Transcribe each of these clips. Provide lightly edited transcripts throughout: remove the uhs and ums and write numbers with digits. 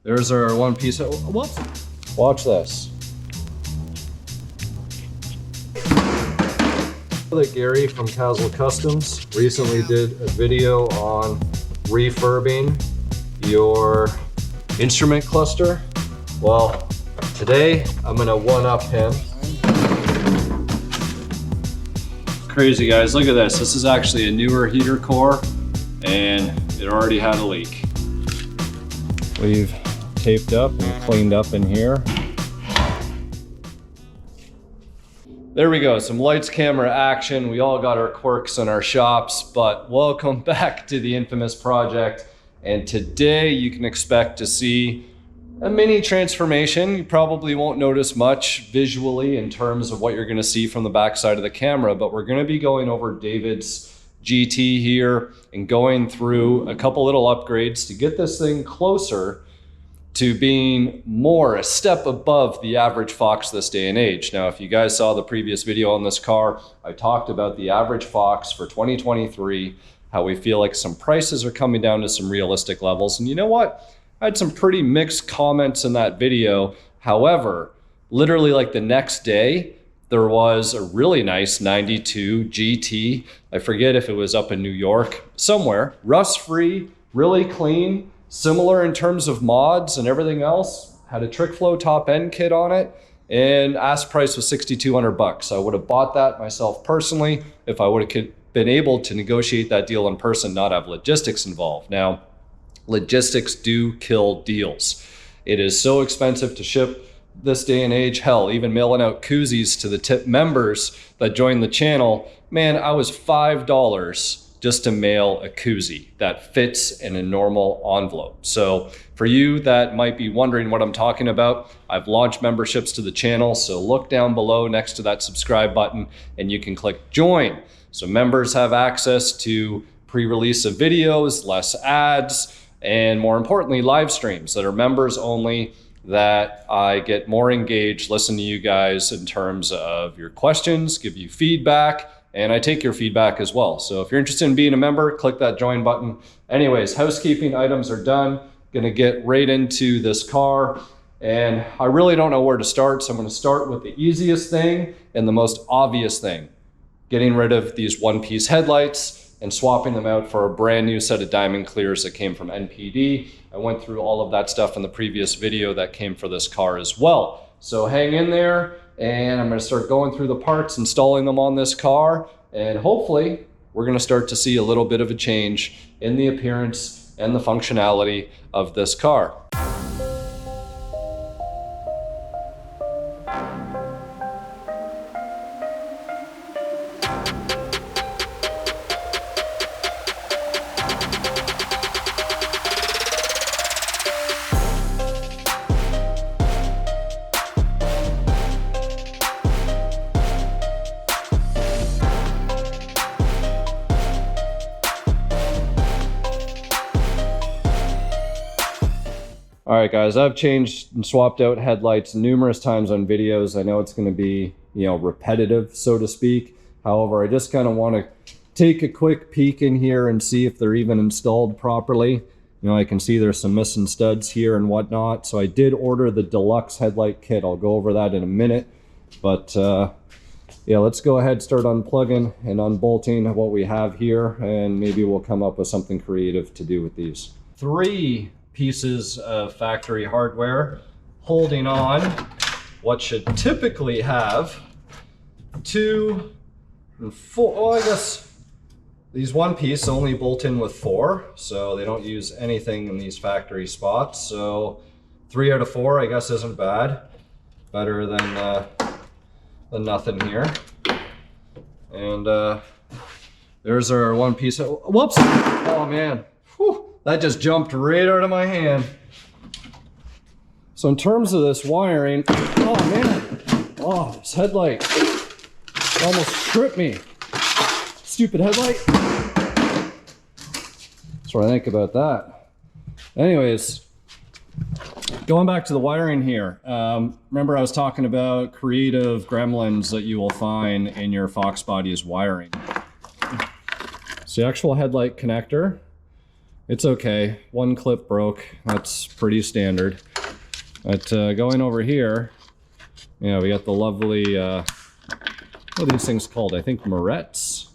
There's our one piece of, whoops. Watch this. That Gary from Castle Customs recently did a video on refurbing your instrument cluster. Well, today I'm gonna one-up him. Crazy guys, look at this. This is actually a newer heater core and it already had a leak. We've taped up and cleaned up in here. There we go, some lights, camera, action. We all got our quirks in our shops, but welcome back to the infamous project. And today you can expect to see a mini transformation. You probably won't notice much visually in terms of what you're gonna see from the backside of the camera, but we're gonna be going over David's GT here and going through a couple little upgrades to get this thing closer to being a step above the average Fox this day and age. Now, if you guys saw the previous video on this car, I talked about the average Fox for 2023, how we feel like some prices are coming down to some realistic levels. And you know what? I had some pretty mixed comments in that video. However, literally like the next day, there was a really nice 92 GT. I forget if it was up in New York, somewhere, rust-free, really clean, similar in terms of mods and everything else, had a trick flow top end kit on it, and ask price was $6,200. I would have bought that myself personally if I would have been able to negotiate that deal in person, not have logistics involved. Now, logistics do kill deals. It is so expensive to ship this day and age. Hell, even mailing out koozies to the tip members that join the channel, man, I was $5 just to mail a koozie that fits in a normal envelope. So for you that might be wondering what I'm talking about, I've launched memberships to the channel. So look down below next to that subscribe button and you can click join. So members have access to pre-release of videos, less ads, and more importantly, live streams that are members only, that I get more engaged, listen to you guys in terms of your questions, give you feedback, and I take your feedback as well. So if you're interested in being a member, click that join button. Anyways, housekeeping items are done. Gonna get right into this car. And I really don't know where to start. So I'm gonna start with the easiest thing and the most obvious thing. Getting rid of these one-piece headlights and swapping them out for a brand new set of diamond clears that came from NPD. I went through all of that stuff in the previous video that came for this car as well. So hang in there. And I'm gonna start going through the parts, installing them on this car, and hopefully we're gonna start to see a little bit of a change in the appearance and the functionality of this car. All right, guys, I've changed and swapped out headlights numerous times on videos. I know it's gonna be, repetitive, so to speak. However, I just kind of want to take a quick peek in here and see if they're even installed properly. I can see there's some missing studs here and whatnot. So I did order the deluxe headlight kit. I'll go over that in a minute. But yeah, let's go ahead, start unplugging and unbolting what we have here, and maybe we'll come up with something creative to do with these. 3 pieces of factory hardware holding on what should typically have 2 and 4. Well, I guess these one piece only bolt in with 4, so they don't use anything in these factory spots. So 3 out of 4, I guess, isn't bad. Better than nothing here. And there's our one piece of, whoops, oh man. Whew. That just jumped right out of my hand. So in terms of this wiring, oh man, oh, this headlight almost tripped me. Stupid headlight. That's what I think about that. Anyways, going back to the wiring here. Remember I was talking about creative gremlins that you will find in your Foxbody's wiring. So the actual headlight connector It's okay. One clip broke. That's pretty standard. But going over here, yeah, we got the lovely, what are these things called? I think morettes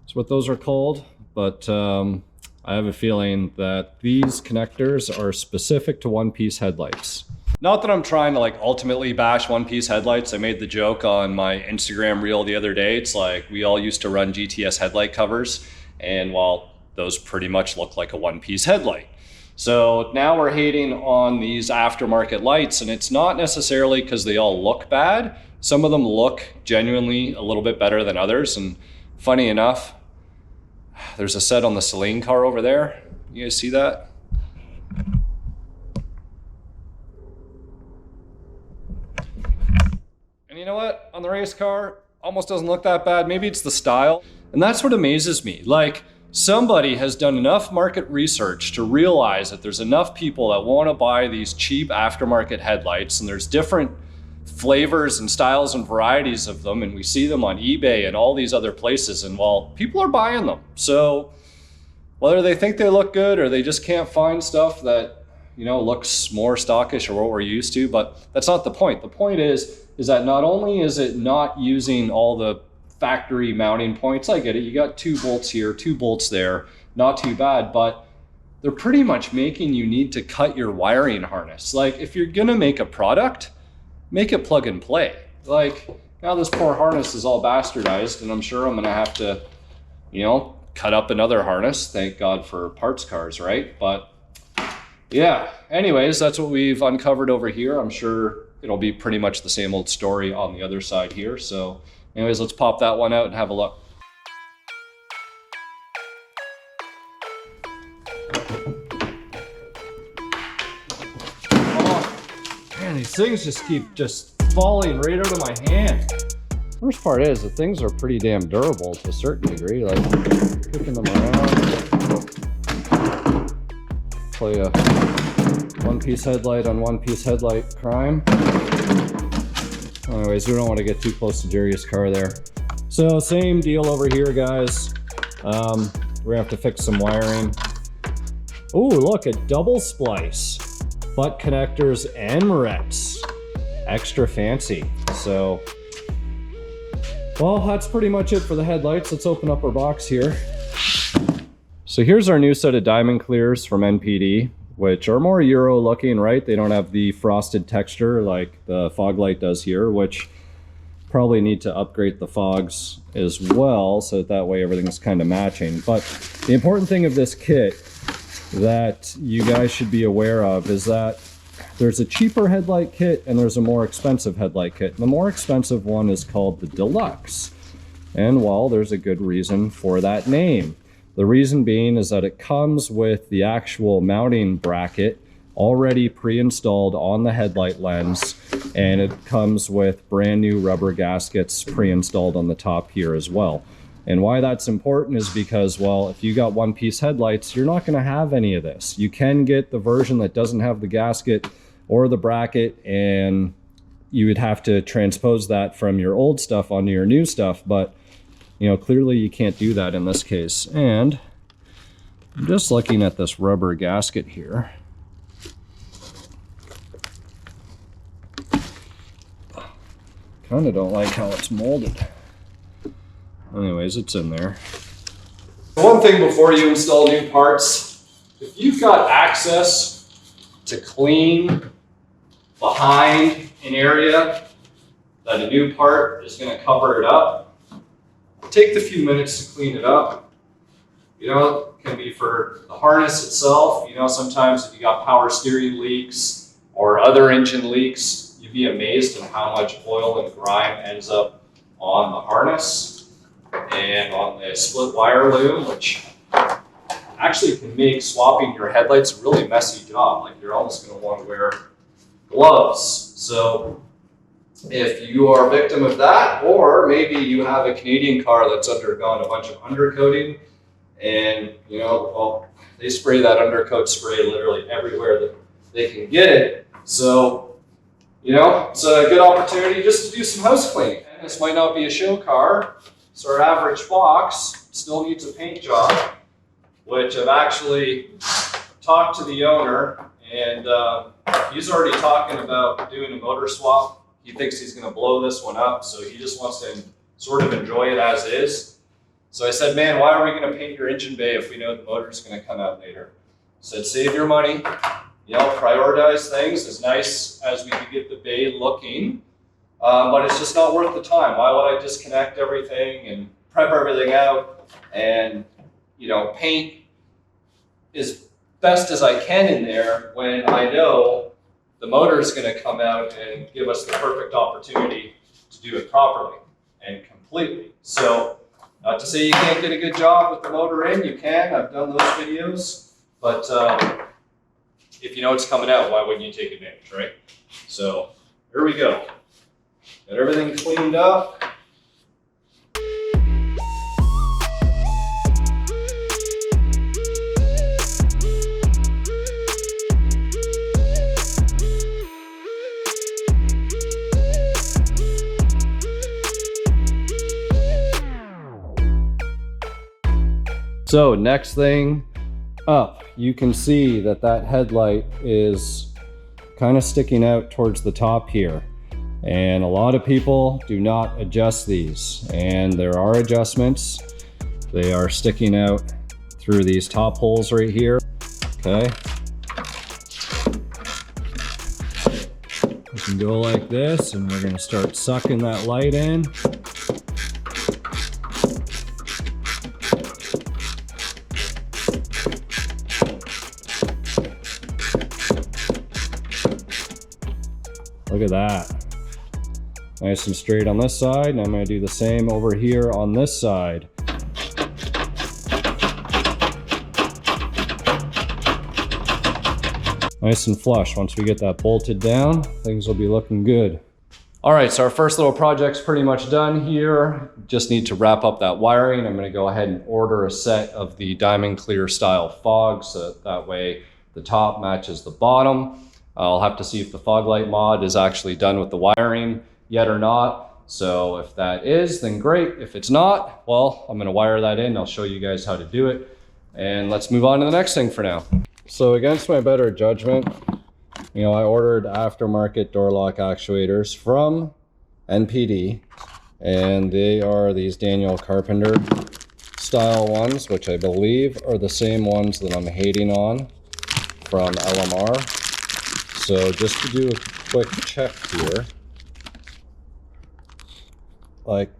is what those are called. But I have a feeling that these connectors are specific to one-piece headlights. Not that I'm trying to like ultimately bash one-piece headlights. I made the joke on my Instagram reel the other day. It's like we all used to run GTS headlight covers, and well, those pretty much look like a one-piece headlight. So now we're hating on these aftermarket lights, and it's not necessarily because they all look bad. Some of them look genuinely a little bit better than others, and funny enough, there's a set on the Celine car over there. You guys see that? And you know what? On the race car, almost doesn't look that bad. Maybe it's the style. And that's what amazes me. Like, somebody has done enough market research to realize that there's enough people that want to buy these cheap aftermarket headlights, and there's different flavors and styles and varieties of them, and we see them on eBay and all these other places, and well, people are buying them. So whether they think they look good or they just can't find stuff that, you know, looks more stockish or what we're used to, but that's not the point. The point is that not only is it not using all the factory mounting points, I get it, you got 2 bolts here, 2 bolts there, not too bad, but they're pretty much making you need to cut your wiring harness. Like, if you're gonna make a product, make it plug and play. Like, now this poor harness is all bastardized, and I'm sure I'm gonna have to, you know, cut up another harness. Thank God for parts cars, right? But yeah, anyways, that's what we've uncovered over here. I'm sure it'll be pretty much the same old story on the other side here. So anyways, let's pop that one out and have a look. Man, these things just keep falling right out of my hand. Worst part is the things are pretty damn durable to a certain degree. Like, kicking them around. Play a one-piece headlight on one-piece headlight crime. Anyways, we don't want to get too close to Jerry's car there. So same deal over here, guys. We're gonna have to fix some wiring. Oh, look, a double splice. Butt connectors and morettes. Extra fancy. So, well, that's pretty much it for the headlights. Let's open up our box here. So here's our new set of diamond clears from NPD, which are more Euro looking, right? They don't have the frosted texture like the fog light does here, which probably need to upgrade the fogs as well, so that way everything's kind of matching. But the important thing of this kit that you guys should be aware of is that there's a cheaper headlight kit and there's a more expensive headlight kit. The more expensive one is called the Deluxe. And well, there's a good reason for that name. The reason being is that it comes with the actual mounting bracket already pre-installed on the headlight lens, and it comes with brand new rubber gaskets pre-installed on the top here as well. And why that's important is because, well, if you got one-piece headlights, you're not going to have any of this. You can get the version that doesn't have the gasket or the bracket, and you would have to transpose that from your old stuff onto your new stuff, but you know, clearly you can't do that in this case. And I'm just looking at this rubber gasket here. Kind of don't like how it's molded. Anyways, it's in there. One thing before you install new parts, if you've got access to clean behind an area that a new part is going to cover it up, take the few minutes to clean it up. You know, it can be for the harness itself. You know, sometimes if you got power steering leaks or other engine leaks, you'd be amazed at how much oil and grime ends up on the harness and on the split wire loom, which actually can make swapping your headlights a really messy job. Like, you're almost going to want to wear gloves. So if you are a victim of that, or maybe you have a Canadian car that's undergone a bunch of undercoating, and you know, well, they spray that undercoat spray literally everywhere that they can get it. So, you know, it's a good opportunity just to do some house cleaning. And this might not be a show car, so our average Fox still needs a paint job. which I've actually talked to the owner, and he's already talking about doing a motor swap. He thinks he's gonna blow this one up, so he just wants to sort of enjoy it as is. So I said, man, why are we gonna paint your engine bay if we know the motor's gonna come out later? I said, save your money, you know, prioritize things as nice as we could get the bay looking, but it's just not worth the time. Why would I disconnect everything and prep everything out and, you know, paint as best as I can in there when I know the motor is going to come out and give us the perfect opportunity to do it properly and completely. So not to say you can't get a good job with the motor in, you can. I've done those videos, but if you know it's coming out, why wouldn't you take advantage, right? So here we go. Got everything cleaned up. So next thing up, you can see that that headlight is kind of sticking out towards the top here. And a lot of people do not adjust these, and there are adjustments. They are sticking out through these top holes right here, okay? We can go like this, and we're gonna start sucking that light in. Look at that. Nice and straight on this side, and I'm going to do the same over here on this side. Nice and flush. Once we get that bolted down, things will be looking good. All right, so our first little project's pretty much done here. Just need to wrap up that wiring. I'm going to go ahead and order a set of the diamond clear style fogs, so that way the top matches the bottom. I'll have to see if the fog light mod is actually done with the wiring yet or not. So if that is, then great. If it's not, well, I'm gonna wire that in. I'll show you guys how to do it. And let's move on to the next thing for now. So against my better judgment, you know, I ordered aftermarket door lock actuators from NPD, and they are these Daniel Carpenter style ones, which I believe are the same ones that I'm hating on from LMR. So just to do a quick check here, like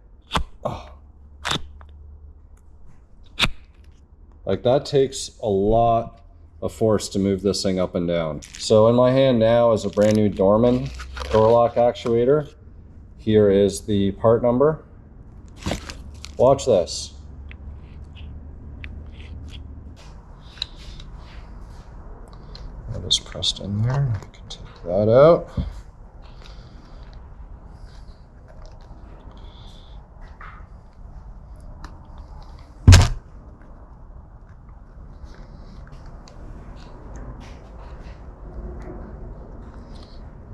that takes a lot of force to move this thing up and down. So in my hand now is a brand new Dorman door lock actuator. Here is the part number. Watch this. That is pressed in there. I can take that out.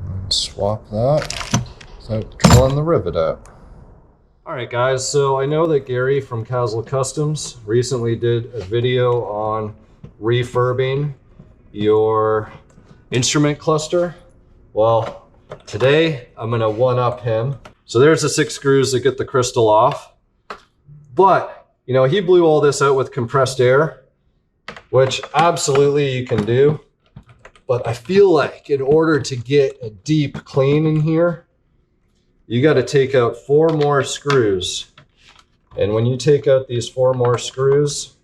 And swap that without drilling the rivet out. All right, guys, so I know that Gary from Castle Customs recently did a video on refurbing your instrument cluster. Well, today I'm gonna one-up him. So there's the 6 screws that get the crystal off. But, you know, he blew all this out with compressed air, which absolutely you can do. But I feel like in order to get a deep clean in here, you got to take out 4 more screws. And when you take out these 4 more screws,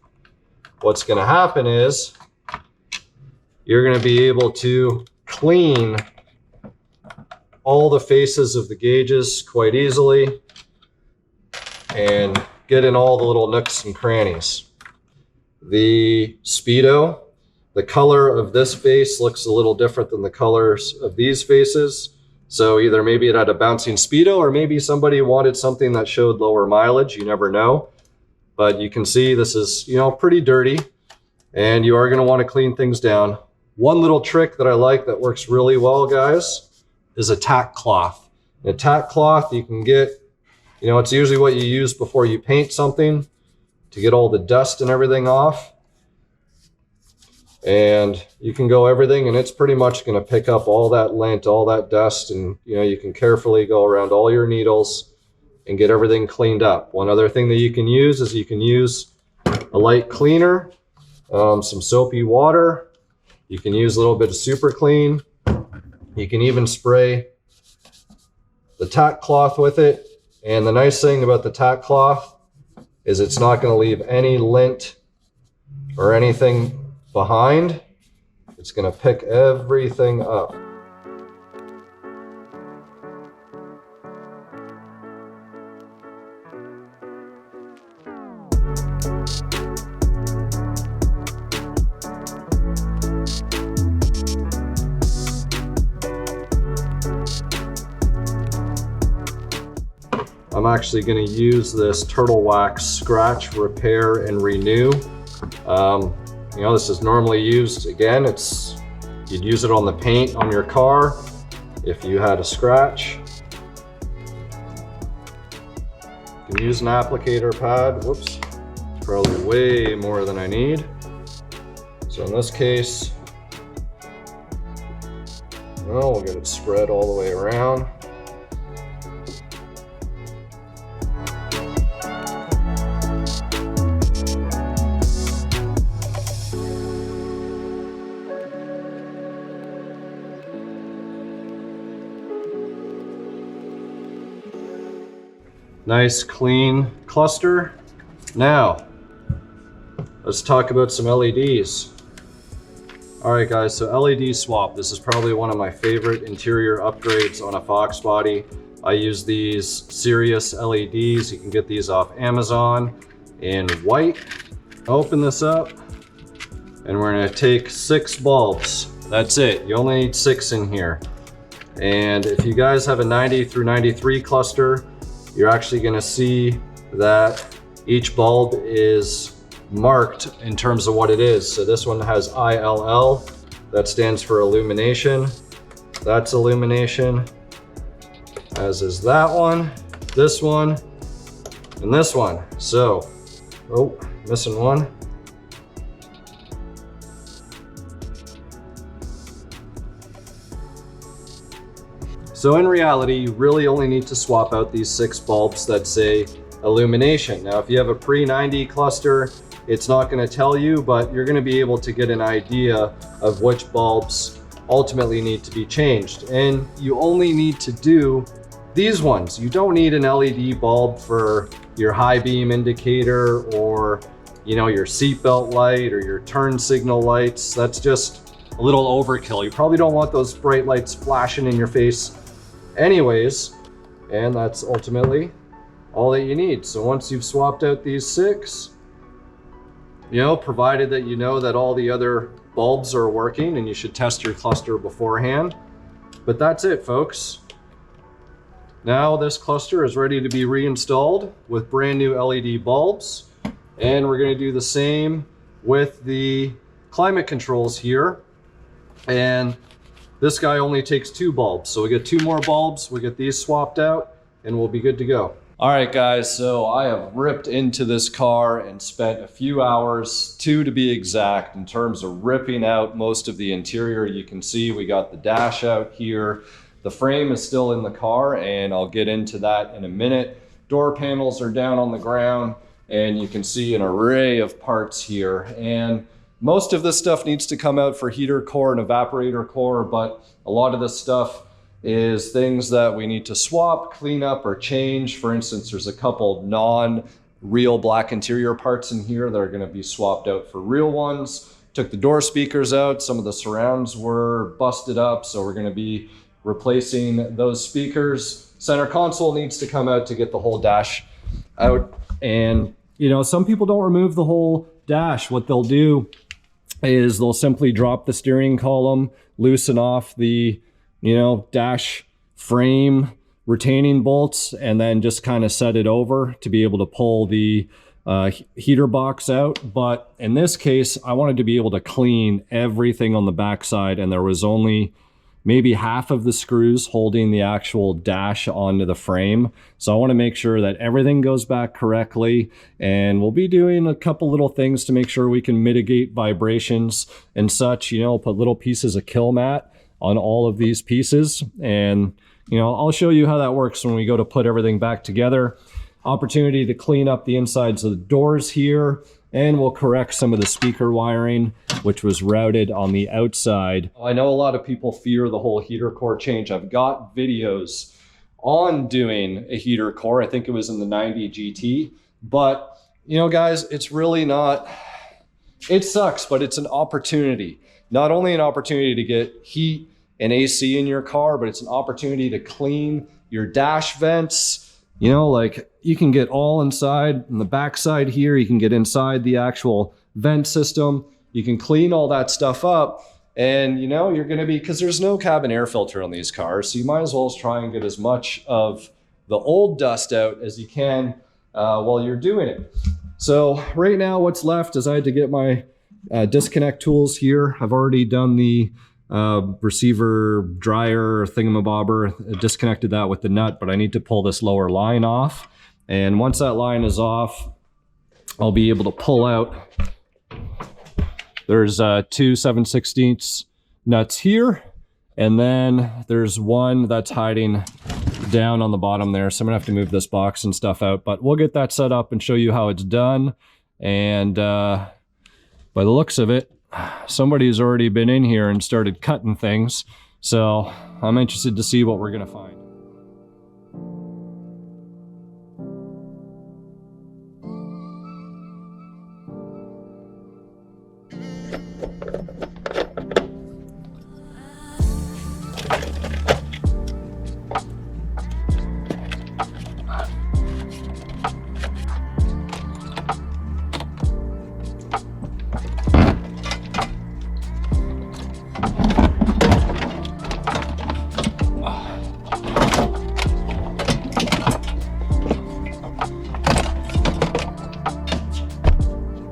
what's going to happen is you're going to be able to clean all the faces of the gauges quite easily and get in all the little nooks and crannies. The speedo, the color of this face looks a little different than the colors of these faces. So either maybe it had a bouncing speedo, or maybe somebody wanted something that showed lower mileage. You never know. But you can see this is, you know, pretty dirty, and you are going to want to clean things down. One little trick that I like that works really well, guys, is a tack cloth. A tack cloth you can get, you know, it's usually what you use before you paint something to get all the dust and everything off. and you can go everything, and it's pretty much going to pick up all that lint, all that dust, and you can carefully go around all your needles and get everything cleaned up. One other thing that you can use is you can use a light cleaner, some soapy water. You can use a little bit of super clean. You can even spray the tack cloth with it. And the nice thing about the tack cloth is it's not going to leave any lint or anything behind. It's going to pick everything up. I'm actually going to use this Turtle Wax Scratch, Repair, and Renew. This is normally used, again, you'd use it on the paint on your car if you had a scratch. You can use an applicator pad. Whoops, probably way more than I need. So in this case, we'll get it spread all the way around. Nice clean cluster. Now, let's talk about some LEDs. All right guys, so LED swap. This is probably one of my favorite interior upgrades on a Foxbody. I use these Sirius LEDs. You can get these off Amazon in white. Open this up, and we're gonna take 6 bulbs. That's it, you only need 6 in here. And if you guys have a 90 through 93 cluster, you're actually going to see that each bulb is marked in terms of what it is. So this one has ILL, that stands for illumination. That's illumination, as is that one, this one, and this one. So, oh, missing one. So in reality, you really only need to swap out these 6 bulbs that say illumination. Now, if you have a pre-90 cluster, it's not going to tell you, but you're going to be able to get an idea of which bulbs ultimately need to be changed. And you only need to do these ones. You don't need an LED bulb for your high beam indicator or, your seatbelt light or your turn signal lights. That's just a little overkill. You probably don't want those bright lights flashing in your face anyways, and that's ultimately all that you need. So once you've swapped out these 6, provided that you know that all the other bulbs are working, and you should test your cluster beforehand. But that's it, folks. Now this cluster is ready to be reinstalled with brand new LED bulbs, and we're going to do the same with the climate controls here. And this guy only takes 2 bulbs, so we get 2 more bulbs, we get these swapped out, and we'll be good to go. All right guys, so I have ripped into this car and spent a few hours, 2 to be exact, in terms of ripping out most of the interior. You can see we got the dash out here. The frame is still in the car, and I'll get into that in a minute. Door panels are down on the ground, and you can see an array of parts here. And most of this stuff needs to come out for heater core and evaporator core, but a lot of this stuff is things that we need to swap, clean up, or change. For instance, there's a couple non-real black interior parts in here that are going to be swapped out for real ones. Took the door speakers out. Some of the surrounds were busted up, so we're going to be replacing those speakers. Center console needs to come out to get the whole dash out. And, some people don't remove the whole dash. What they'll do is they'll simply drop the steering column, loosen off the, dash frame retaining bolts, and then just kind of set it over to be able to pull the heater box out. But in this case, I wanted to be able to clean everything on the backside, and there was only maybe half of the screws holding the actual dash onto the frame. So I want to make sure that everything goes back correctly, and we'll be doing a couple little things to make sure we can mitigate vibrations and such. You know, put little pieces of kill mat on all of these pieces, and you know, I'll show you how that works when we go to put everything back together. Opportunity to clean up the insides of the doors here, and we'll correct some of the speaker wiring, which was routed on the outside. I know a lot of people fear the whole heater core change. I've got videos on doing a heater core. I think it was in the 90 GT, but you know, guys, it's really not, it sucks, but it's an opportunity. Not only an opportunity to get heat and AC in your car, but it's an opportunity to clean your dash vents. You know, like you can get all inside on the back side here. You can get inside the actual vent system. You can clean all that stuff up, and you know, you're gonna be, because there's no cabin air filter on these cars, so you might as well try and get as much of the old dust out as you can while you're doing it. So right now what's left is I had to get my disconnect tools here. I've already done the receiver dryer thingamabobber, disconnected that with the nut, but I need to pull this lower line off. And once that line is off, I'll be able to pull out. There's 2 7/16 nuts here, and then there's one that's hiding down on the bottom there. So I'm gonna have to move this box and stuff out, but we'll get that set up and show you how it's done. And by the looks of it, somebody's already been in here and started cutting things. So I'm interested to see what we're gonna find.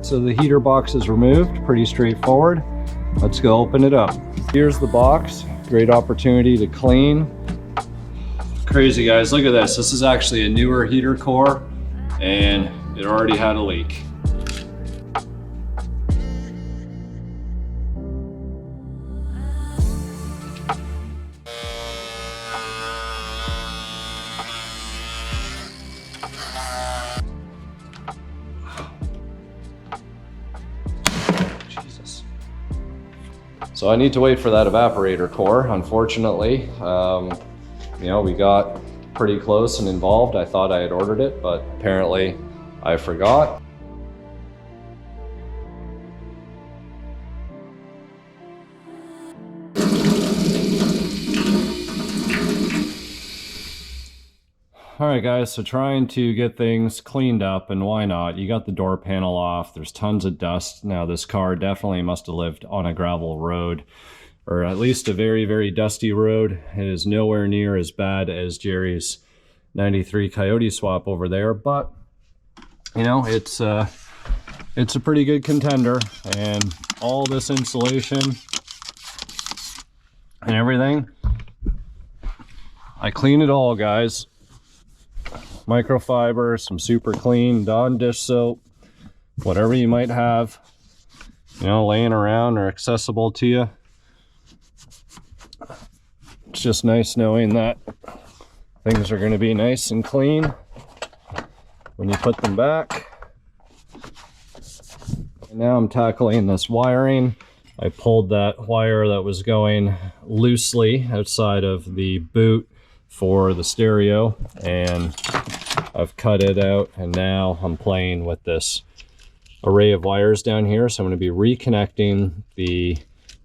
So the heater box is removed, pretty straightforward. Let's go open it up. Here's the box, great opportunity to clean. Crazy, guys, look at this. This is actually a newer heater core, and it already had a leak. So I need to wait for that evaporator core, unfortunately. You know, we got pretty close and involved. I thought I had ordered it, but apparently I forgot. All right, guys, so trying to get things cleaned up, and why not? You got the door panel off. There's tons of dust. Now, this car definitely must have lived on a gravel road, or at least a very, very dusty road. It is nowhere near as bad as Jerry's 93 Coyote swap over there, but you know, it's a pretty good contender, and all this insulation and everything, I clean it all, guys. Microfiber, some super clean Dawn dish soap, whatever you might have, you know, laying around or accessible to you. It's just nice knowing that things are going to be nice and clean when you put them back. And now I'm tackling this wiring. I pulled that wire that was going loosely outside of the boot for the stereo, and I've cut it out, and now I'm playing with this array of wires down here. So I'm going to be reconnecting the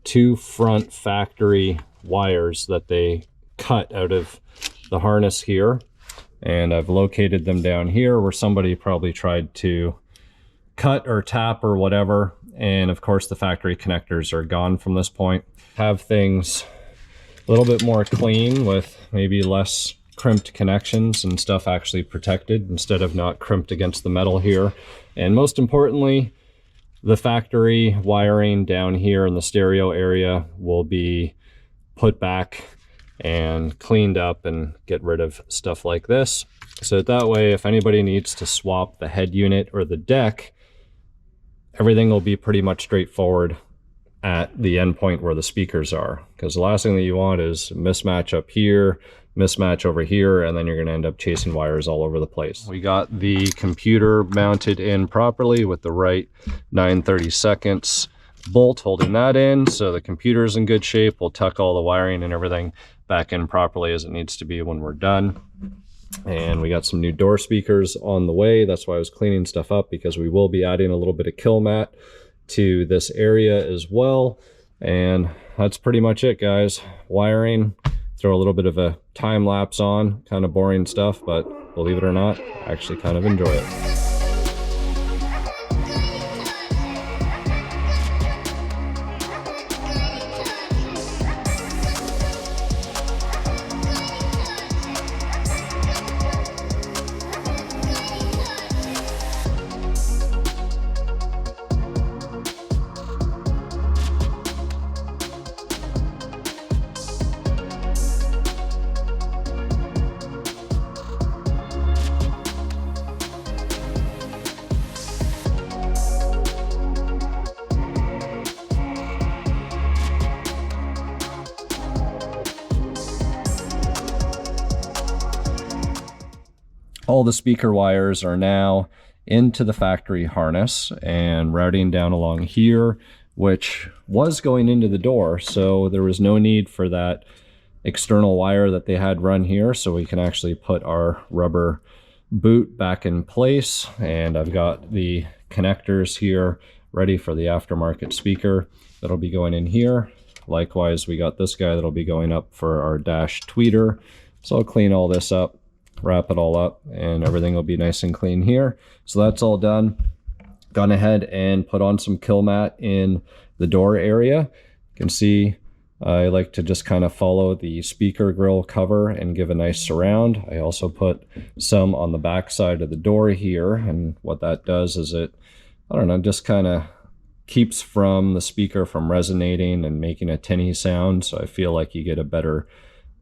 2 front factory wires that they cut out of the harness here, and I've located them down here where somebody probably tried to cut or tap or whatever, and of course the factory connectors are gone from this point. Have things a little bit more clean with maybe less crimped connections and stuff actually protected instead of not crimped against the metal here. And most importantly, the factory wiring down here in the stereo area will be put back and cleaned up and get rid of stuff like this. So that way, if anybody needs to swap the head unit or the deck, everything will be pretty much straightforward at the end point where the speakers are. Because the last thing that you want is mismatch up here, mismatch over here, and then you're going to end up chasing wires all over the place. We got the computer mounted in properly with the right 9/32 bolt holding that in, so the computer's in good shape. We'll tuck all the wiring and everything back in properly as it needs to be when we're done. And we got some new door speakers on the way. That's why I was cleaning stuff up, because we will be adding a little bit of kill mat to this area as well. And that's pretty much it, guys. Wiring, throw a little bit of a time lapse on, kind of boring stuff, but believe it or not, I actually kind of enjoy it. All the speaker wires are now into the factory harness and routing down along here, which was going into the door. So there was no need for that external wire that they had run here. So we can actually put our rubber boot back in place. And I've got the connectors here ready for the aftermarket speaker that'll be going in here. Likewise, we got this guy that'll be going up for our dash tweeter. So I'll clean all this up, wrap it all up, and everything will be nice and clean here. So that's all done. Gone ahead and put on some kill mat in the door area. You can see I like to just kind of follow the speaker grill cover and give a nice surround. I also put some on the back side of the door here, and what that does is it, I don't know, just kind of keeps from the speaker from resonating and making a tinny sound. So I feel like you get a better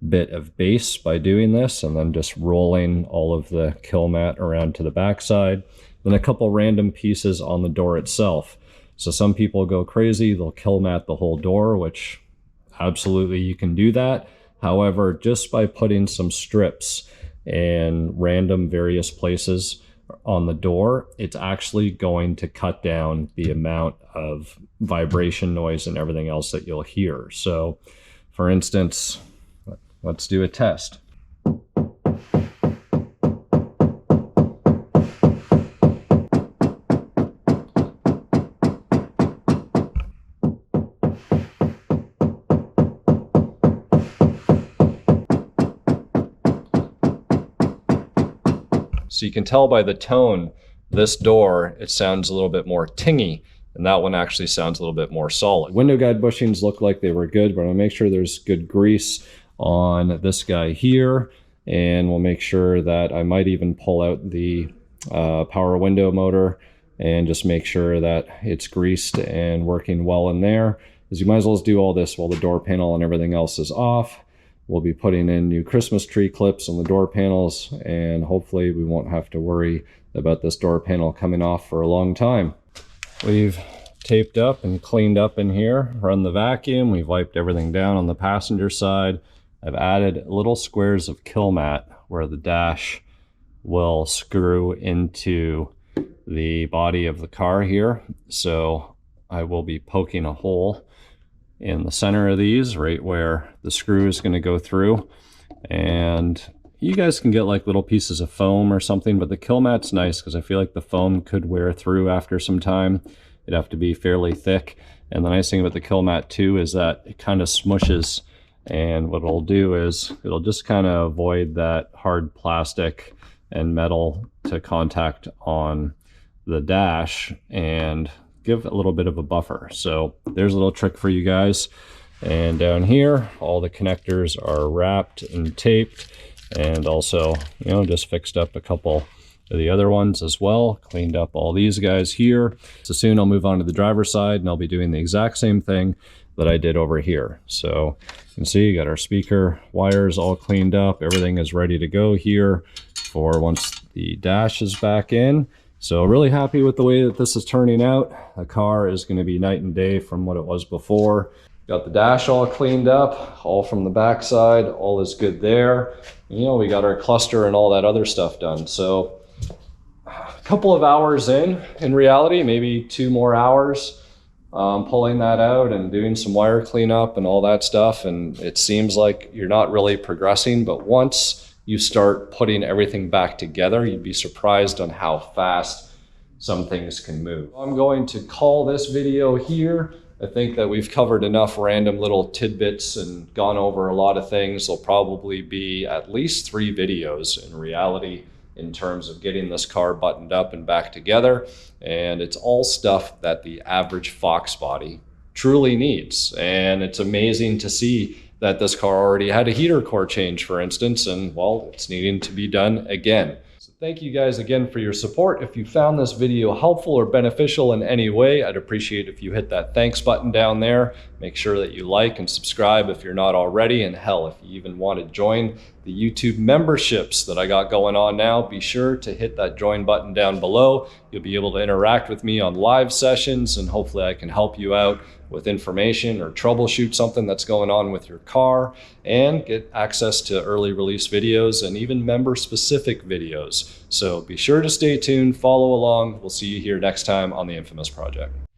bit of bass by doing this, and then just rolling all of the kill mat around to the back side. Then a couple random pieces on the door itself. So some people go crazy, they'll kill mat the whole door, which absolutely you can do that. However, just by putting some strips in random various places on the door, it's actually going to cut down the amount of vibration noise and everything else that you'll hear. So for instance, let's do a test. So you can tell by the tone, this door, it sounds a little bit more tingy, and that one actually sounds a little bit more solid. Window guide bushings look like they were good, but I'm gonna make sure there's good grease on this guy here, and we'll make sure that I might even pull out the power window motor and just make sure that it's greased and working well in there, because you might as well do all this while the door panel and everything else is off. We'll be putting in new Christmas tree clips on the door panels, and hopefully we won't have to worry about this door panel coming off for a long time. We've taped up and cleaned up in here, run the vacuum, we've wiped everything down on the passenger side. I've added little squares of kill mat where the dash will screw into the body of the car here. So I will be poking a hole in the center of these, right where the screw is going to go through. And you guys can get like little pieces of foam or something, but the kill mat's nice because I feel like the foam could wear through after some time. It'd have to be fairly thick. And the nice thing about the kill mat too is that it kind of smushes, and what it'll do is it'll just kind of avoid that hard plastic and metal to contact on the dash and give a little bit of a buffer. So there's a little trick for you guys. And down here, all the connectors are wrapped and taped, and also, you know, just fixed up a couple of the other ones as well. Cleaned up all these guys here. So soon I'll move on to the driver's side, and I'll be doing the exact same thing. that I did over here. So you can see you got our speaker wires all cleaned up. Everything is ready to go here for once the dash is back in. So really happy with the way that this is turning out. The car is going to be night and day from what it was before. Got the dash all cleaned up, all from the backside, all is good there. You know, we got our cluster and all that other stuff done. So a couple of hours in reality, maybe 2 more hours, pulling that out and doing some wire cleanup and all that stuff. And it seems like you're not really progressing, but once you start putting everything back together, you'd be surprised on how fast some things can move. I'm going to call this video here. I think that we've covered enough random little tidbits and gone over a lot of things. There'll probably be at least 3 videos in reality in terms of getting this car buttoned up and back together. And it's all stuff that the average Foxbody truly needs. And it's amazing to see that this car already had a heater core change, for instance, and well, it's needing to be done again. So thank you guys again for your support. If you found this video helpful or beneficial in any way, I'd appreciate if you hit that thanks button down there. Make sure that you like and subscribe if you're not already. And hell, if you even want to join the YouTube memberships that I got going on now, be sure to hit that join button down below. You'll be able to interact with me on live sessions, and hopefully I can help you out with information or troubleshoot something that's going on with your car, and get access to early release videos and even member specific videos. So be sure to stay tuned, follow along. We'll see you here next time on the Infamous Project.